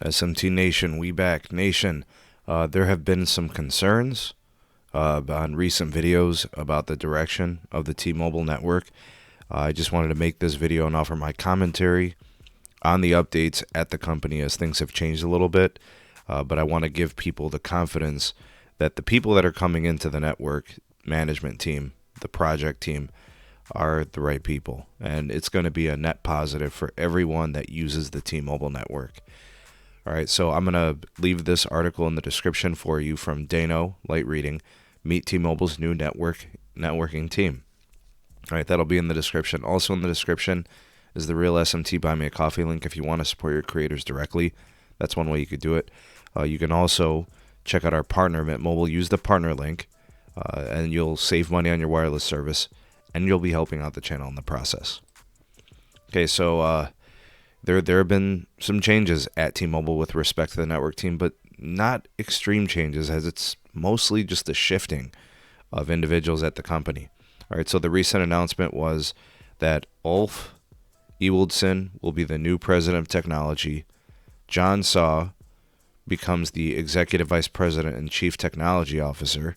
SMT Nation, we back. Nation, there have been some concerns on recent videos about the direction of the T-Mobile network. I just wanted to make this video and offer my commentary on the updates at the company as things have changed a little bit. But I want to give people the confidence that the people that are coming into the network management team, the project team, are the right people. And it's going to be a net positive for everyone that uses the T-Mobile network. All right, so I'm going to leave this article in the description for you from Dano, light reading, Meet T-Mobile's new networking team. All right, that'll be in the description. Also in the description is the real SMT Buy Me a Coffee link if you want to support your creators directly. That's one way you could do it. You can also check out our partner, Mint Mobile. Use the partner link, and you'll save money on your wireless service, and you'll be helping out the channel in the process. Okay, so there have been some changes at T-Mobile with respect to the network team, but not extreme changes, as it's mostly just the shifting of individuals at the company. All right, so the recent announcement was that Ulf Ewaldson will be the new president of technology. John Saw becomes the executive vice president and chief technology officer.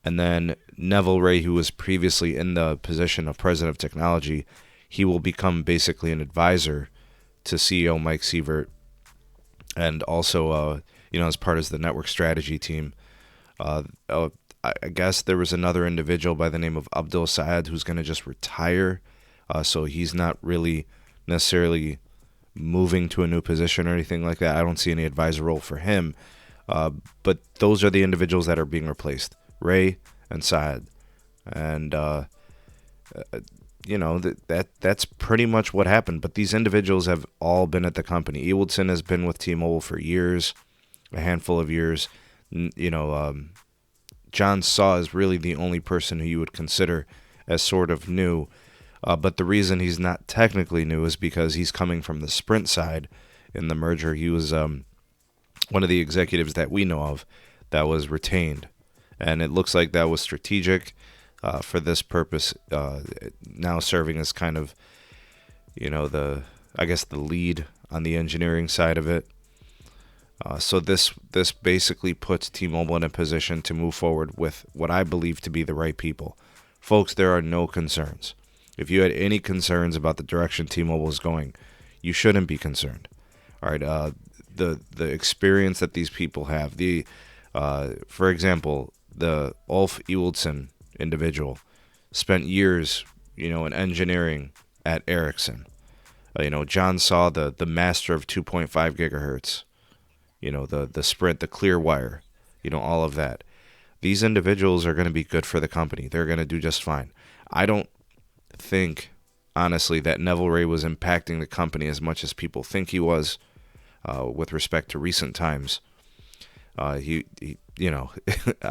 And then Neville Ray, who was previously in the position of president of technology, he will become basically an advisor to CEO Mike Sievert, and also, as part of the network strategy team. I guess there was another individual by the name of Abdul Saad who's going to just retire, so he's not really necessarily moving to a new position or anything like that. I don't see any advisor role for him, but those are the individuals that are being replaced, Ray and Saad, and that's pretty much what happened. But these individuals have all been at the company. Ewaldson has been with T-Mobile for years, a handful of years. John Saw is really the only person who you would consider as sort of new. But the reason he's not technically new is because he's coming from the Sprint side in the merger. He was one of the executives that we know of that was retained. And it looks like that was strategic for this purpose, now serving as kind of, the lead on the engineering side of it. So this basically puts T-Mobile in a position to move forward with what I believe to be the right people. Folks, there are no concerns. If you had any concerns about the direction T-Mobile is going, you shouldn't be concerned. All right, the experience that these people have, for example, the Ulf Ewaldson individual spent years, in engineering at Ericsson. John Saw, the master of 2.5 gigahertz. The Sprint, the clear wire, all of that. These individuals are going to be good for the company. They're going to do just fine. I don't think, honestly, that Neville Ray was impacting the company as much as people think he was, with respect to recent times. I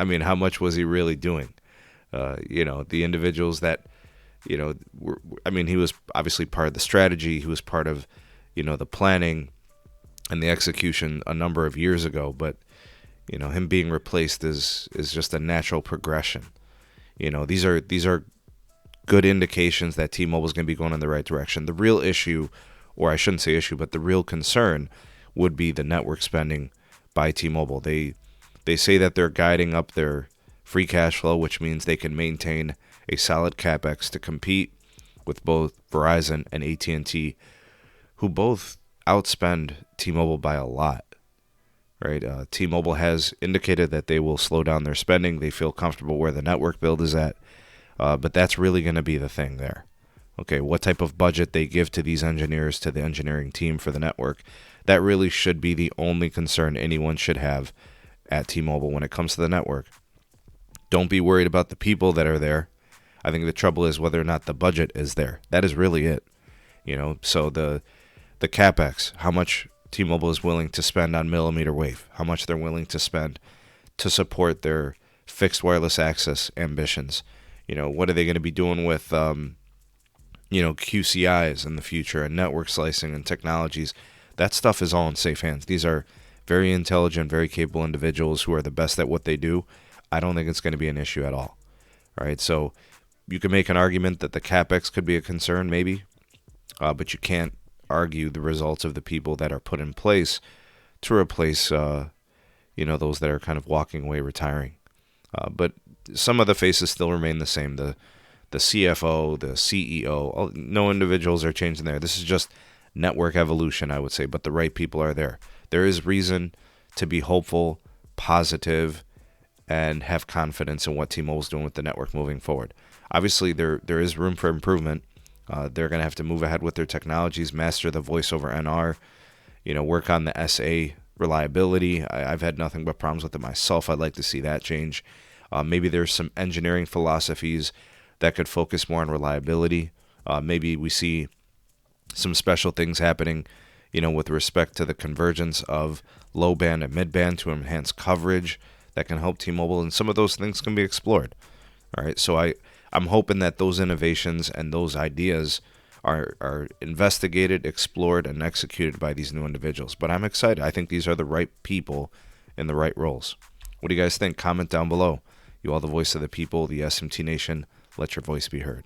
mean, how much was he really doing? The individuals that, he was obviously part of the strategy. He was part of, the planning and the execution a number of years ago, but him being replaced is just a natural progression. These are good indications that T-Mobile is going to be going in the right direction. The real issue, or I shouldn't say issue, but the real concern would be the network spending by T-Mobile. They say that they're guiding up their free cash flow, which means they can maintain a solid capex to compete with both Verizon and AT&T, who both outspend T-Mobile by a lot, right? T-Mobile has indicated that they will slow down their spending. They feel comfortable where the network build is at, but that's really going to be the thing there. Okay, what type of budget they give to these engineers, to the engineering team for the network, that really should be the only concern anyone should have at T-Mobile when it comes to the network. Don't be worried about the people that are there. I think the trouble is whether or not the budget is there. That is really it. So the capex, how much T-Mobile is willing to spend on mmWave, how much they're willing to spend to support their fixed wireless access ambitions. What are they going to be doing with, QCIs in the future and network slicing and technologies? That stuff is all in safe hands. These are very intelligent, very capable individuals who are the best at what they do. I don't think it's going to be an issue at all. All right, so you can make an argument that the capex could be a concern, maybe, but you can't argue the results of the people that are put in place to replace, those that are kind of walking away, retiring. But some of the faces still remain the same. The CFO, the CEO, no individuals are changing there. This is just network evolution, I would say, but the right people are there. There is reason to be hopeful, positive, and have confidence in what T-Mobile's doing with the network moving forward. Obviously, there is room for improvement. They're going to have to move ahead with their technologies, master the voice over NR, work on the SA reliability. I've had nothing but problems with it myself. I'd like to see that change. Maybe there's some engineering philosophies that could focus more on reliability. Maybe we see some special things happening, with respect to the convergence of low band and mid band to enhance coverage that can help T-Mobile, and some of those things can be explored. All right, so I'm hoping that those innovations and those ideas are investigated, explored, and executed by these new individuals. But I'm excited. I think these are the right people in the right roles. What do you guys think? Comment down below. You are the voice of the people, the SMT Nation. Let your voice be heard.